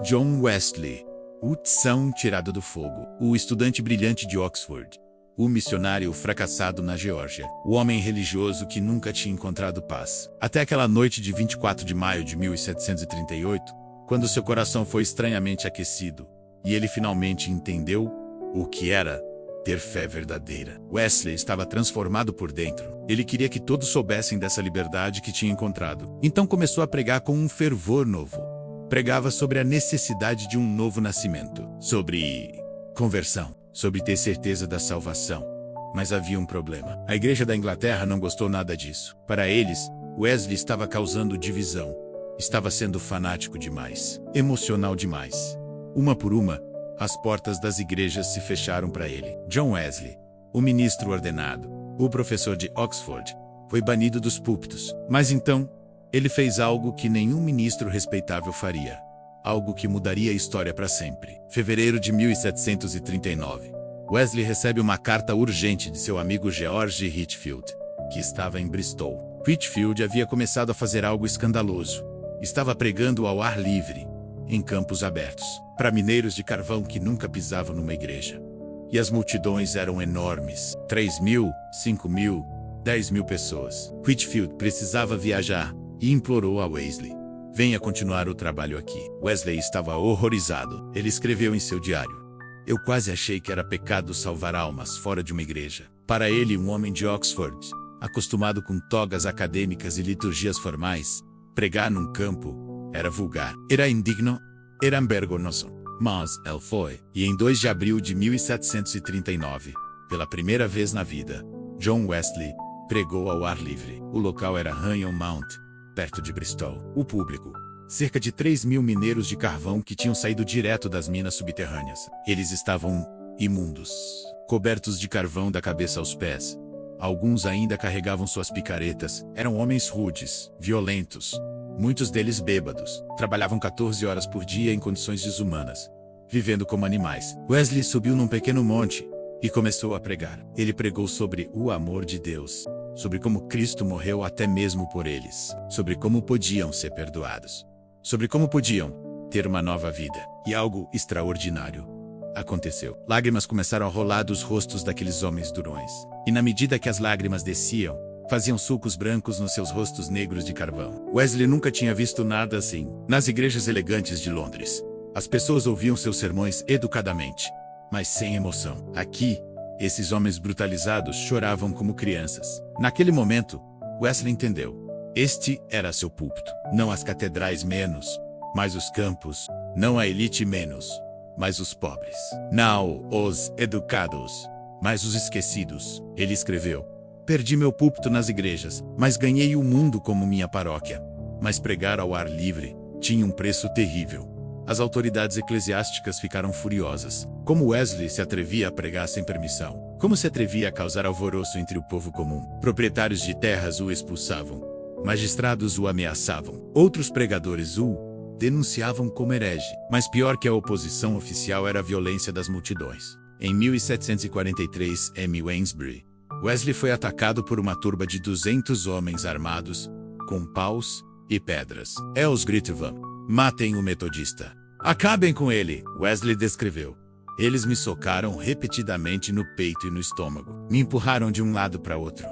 John Wesley, o São tirado do fogo, o estudante brilhante de Oxford, o missionário fracassado na Geórgia, o homem religioso que nunca tinha encontrado paz. Até aquela noite de 24 de maio de 1738, quando seu coração foi estranhamente aquecido, e ele finalmente entendeu o que era ter fé verdadeira. Wesley estava transformado por dentro. Ele queria que todos soubessem dessa liberdade que tinha encontrado. Então começou a pregar com um fervor novo. Pregava sobre a necessidade de um novo nascimento, sobre conversão, sobre ter certeza da salvação. Mas havia um problema. A Igreja da Inglaterra não gostou nada disso. Para eles, Wesley estava causando divisão. Estava sendo fanático demais, emocional demais. Uma por uma, as portas das igrejas se fecharam para ele. John Wesley, o ministro ordenado, o professor de Oxford, foi banido dos púlpitos. Mas então, ele fez algo que nenhum ministro respeitável faria. Algo que mudaria a história para sempre. Fevereiro de 1739. Wesley recebe uma carta urgente de seu amigo George Whitefield, que estava em Bristol. Whitefield havia começado a fazer algo escandaloso. Estava pregando ao ar livre, em campos abertos, para mineiros de carvão que nunca pisavam numa igreja. E as multidões eram enormes. 3.000, 5.000, 10.000 pessoas. Whitefield precisava viajar e implorou a Wesley: venha continuar o trabalho aqui. Wesley estava horrorizado. Ele escreveu em seu diário: eu quase achei que era pecado salvar almas fora de uma igreja. Para ele, um homem de Oxford, acostumado com togas acadêmicas e liturgias formais, pregar num campo era vulgar, era indigno, era vergonhoso. Mas ele foi. E em 2 de abril de 1739, pela primeira vez na vida, John Wesley pregou ao ar livre. O local era Hanyon Mount, perto de Bristol. O público, cerca de 3.000 mineiros de carvão que tinham saído direto das minas subterrâneas. Eles estavam imundos, cobertos de carvão da cabeça aos pés. Alguns ainda carregavam suas picaretas. Eram homens rudes, violentos, muitos deles bêbados. Trabalhavam 14 horas por dia em condições desumanas, vivendo como animais. Wesley subiu num pequeno monte e começou a pregar. Ele pregou sobre o amor de Deus, sobre como Cristo morreu até mesmo por eles, sobre como podiam ser perdoados, sobre como podiam ter uma nova vida. E algo extraordinário aconteceu. Lágrimas começaram a rolar dos rostos daqueles homens durões. E na medida que as lágrimas desciam, faziam sulcos brancos nos seus rostos negros de carvão. Wesley nunca tinha visto nada assim. Nas igrejas elegantes de Londres, as pessoas ouviam seus sermões educadamente, mas sem emoção. Aqui, esses homens brutalizados choravam como crianças. Naquele momento, Wesley entendeu. Este era seu púlpito. Não as catedrais menos, mas os campos. Não a elite menos, mas os pobres. Não os educados, mas os esquecidos. Ele escreveu: perdi meu púlpito nas igrejas, mas ganhei o mundo como minha paróquia. Mas pregar ao ar livre tinha um preço terrível. As autoridades eclesiásticas ficaram furiosas. Como Wesley se atrevia a pregar sem permissão? Como se atrevia a causar alvoroço entre o povo comum? Proprietários de terras o expulsavam. Magistrados o ameaçavam. Outros pregadores o denunciavam como herege. Mas pior que a oposição oficial era a violência das multidões. Em 1743, em Wainsbury, Wesley foi atacado por uma turba de 200 homens armados, com paus e pedras. Eles gritavam: matem o metodista! Acabem com ele! Wesley descreveu: eles me socaram repetidamente no peito e no estômago. Me empurraram de um lado para outro.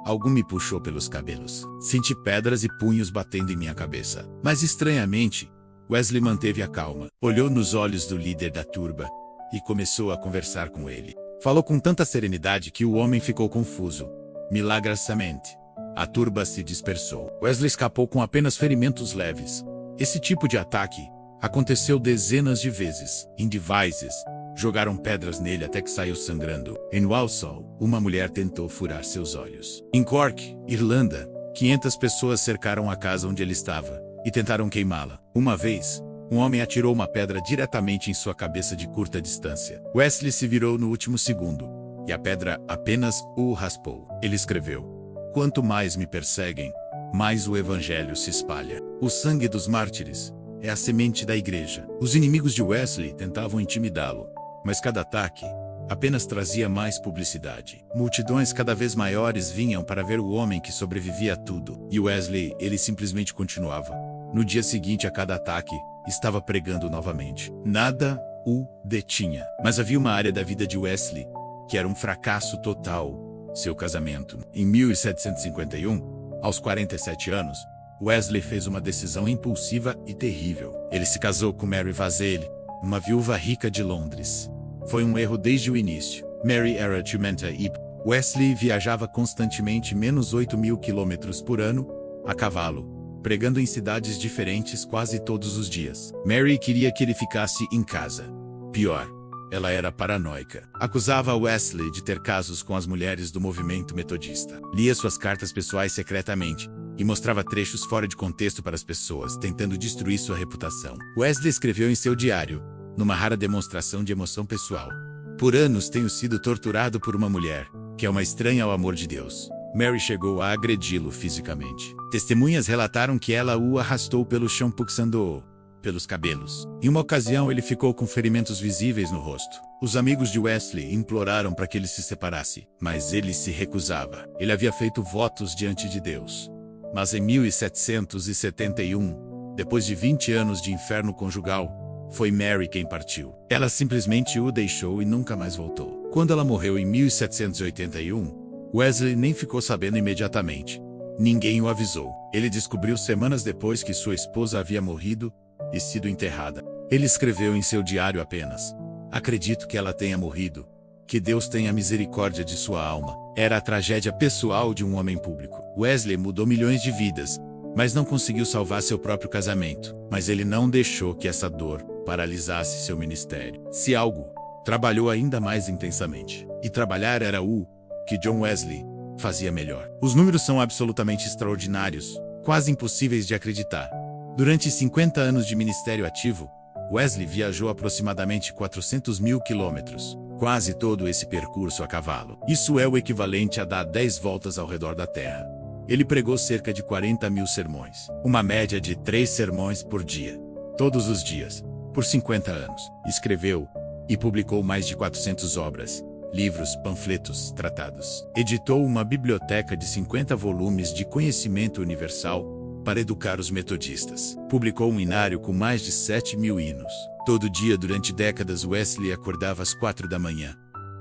Algum me puxou pelos cabelos. Senti pedras e punhos batendo em minha cabeça. Mas estranhamente, Wesley manteve a calma. Olhou nos olhos do líder da turba e começou a conversar com ele. Falou com tanta serenidade que o homem ficou confuso. Milagrosamente, a turba se dispersou. Wesley escapou com apenas ferimentos leves. Esse tipo de ataque aconteceu dezenas de vezes. Em Devizes, jogaram pedras nele até que saiu sangrando. Em Walsall, uma mulher tentou furar seus olhos. Em Cork, Irlanda, 500 pessoas cercaram a casa onde ele estava e tentaram queimá-la. Uma vez, um homem atirou uma pedra diretamente em sua cabeça de curta distância. Wesley se virou no último segundo, e a pedra apenas o raspou. Ele escreveu: quanto mais me perseguem, mais o evangelho se espalha. O sangue dos mártires é a semente da igreja. Os inimigos de Wesley tentavam intimidá-lo, mas cada ataque apenas trazia mais publicidade. Multidões cada vez maiores vinham para ver o homem que sobrevivia a tudo. E Wesley, ele simplesmente continuava. No dia seguinte a cada ataque, estava pregando novamente. Nada o detinha. Mas havia uma área da vida de Wesley que era um fracasso total: seu casamento. Em 1751, aos 47 anos, Wesley fez uma decisão impulsiva e terrível. Ele se casou com Mary Vasselle, uma viúva rica de Londres. Foi um erro desde o início. Mary era ciumenta e Wesley viajava constantemente menos 8.000 quilômetros por ano, a cavalo, pregando em cidades diferentes quase todos os dias. Mary queria que ele ficasse em casa. Pior, ela era paranoica. Acusava Wesley de ter casos com as mulheres do movimento metodista. Lia suas cartas pessoais secretamente e mostrava trechos fora de contexto para as pessoas, tentando destruir sua reputação. Wesley escreveu em seu diário, numa rara demonstração de emoção pessoal: "Por anos tenho sido torturado por uma mulher, que é uma estranha ao amor de Deus." Mary chegou a agredi-lo fisicamente. Testemunhas relataram que ela o arrastou pelo chão puxando-o pelos cabelos. Em uma ocasião ele ficou com ferimentos visíveis no rosto. Os amigos de Wesley imploraram para que ele se separasse, mas ele se recusava. Ele havia feito votos diante de Deus. Mas em 1771, depois de 20 anos de inferno conjugal, foi Mary quem partiu. Ela simplesmente o deixou e nunca mais voltou. Quando ela morreu em 1781, Wesley nem ficou sabendo imediatamente. Ninguém o avisou. Ele descobriu semanas depois que sua esposa havia morrido e sido enterrada. Ele escreveu em seu diário apenas: "Acredito que ela tenha morrido. Que Deus tenha misericórdia de sua alma." Era a tragédia pessoal de um homem público. Wesley mudou milhões de vidas, mas não conseguiu salvar seu próprio casamento. Mas ele não deixou que essa dor paralisasse seu ministério. Se algo, trabalhou ainda mais intensamente. E trabalhar era o que John Wesley fazia melhor. Os números são absolutamente extraordinários, quase impossíveis de acreditar. Durante 50 anos de ministério ativo, Wesley viajou aproximadamente 400.000 quilômetros, quase todo esse percurso a cavalo. Isso é o equivalente a dar 10 voltas ao redor da Terra. Ele pregou cerca de 40.000 sermões, uma média de 3 sermões por dia, todos os dias, por 50 anos. Escreveu e publicou mais de 400 obras, livros, panfletos, tratados. Editou uma biblioteca de 50 volumes de conhecimento universal para educar os metodistas. Publicou um inário com mais de 7.000 hinos. Todo dia durante décadas Wesley acordava às 4 da manhã.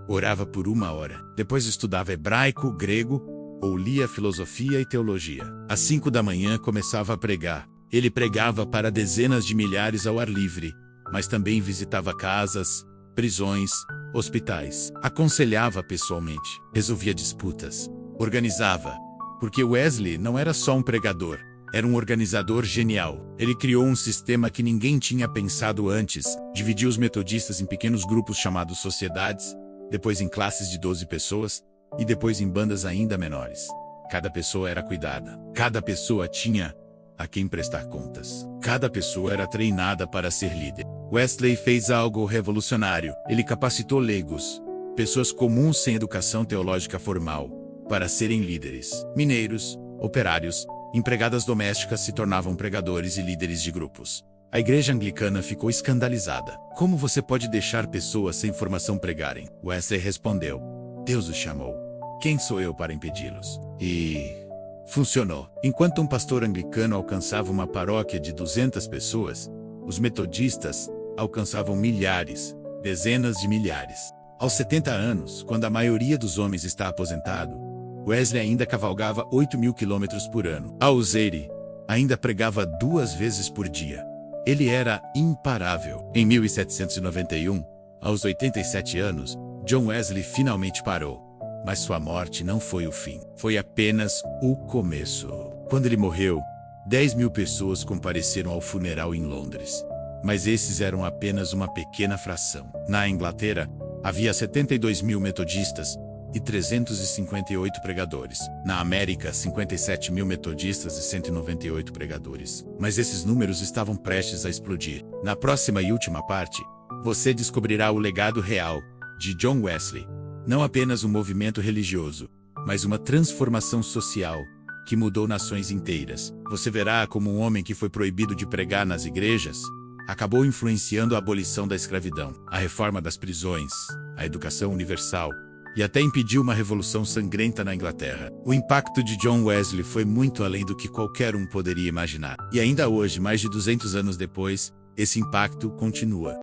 Orava por 1 hora. Depois estudava hebraico, grego ou lia filosofia e teologia. Às 5 da manhã começava a pregar. Ele pregava para dezenas de milhares ao ar livre, mas também visitava casas, prisões, hospitais. Aconselhava pessoalmente. Resolvia disputas. Organizava. Porque Wesley não era só um pregador. Era um organizador genial. Ele criou um sistema que ninguém tinha pensado antes. Dividiu os metodistas em pequenos grupos chamados sociedades, depois em classes de 12 pessoas, e depois em bandas ainda menores. Cada pessoa era cuidada. Cada pessoa tinha a quem prestar contas. Cada pessoa era treinada para ser líder. Wesley fez algo revolucionário. Ele capacitou leigos, pessoas comuns sem educação teológica formal, para serem líderes. Mineiros, operários, empregadas domésticas se tornavam pregadores e líderes de grupos. A igreja anglicana ficou escandalizada. Como você pode deixar pessoas sem formação pregarem? Wesley respondeu: "Deus os chamou. Quem sou eu para impedi-los?" E funcionou. Enquanto um pastor anglicano alcançava uma paróquia de 200 pessoas, os metodistas alcançavam milhares, dezenas de milhares. Aos 70 anos, quando a maioria dos homens está aposentado, Wesley ainda cavalgava 8.000 quilômetros por ano. A Useire ainda pregava 2 vezes por dia. Ele era imparável. Em 1791, aos 87 anos, John Wesley finalmente parou. Mas sua morte não foi o fim. Foi apenas o começo. Quando ele morreu, 10.000 pessoas compareceram ao funeral em Londres. Mas esses eram apenas uma pequena fração. Na Inglaterra, havia 72.000 metodistas e 358 pregadores. Na América, 57.000 metodistas e 198 pregadores. Mas esses números estavam prestes a explodir. Na próxima e última parte, você descobrirá o legado real de John Wesley. Não apenas um movimento religioso, mas uma transformação social que mudou nações inteiras. Você verá como um homem que foi proibido de pregar nas igrejas acabou influenciando a abolição da escravidão, a reforma das prisões, a educação universal e até impediu uma revolução sangrenta na Inglaterra. O impacto de John Wesley foi muito além do que qualquer um poderia imaginar. E ainda hoje, mais de 200 anos depois, esse impacto continua.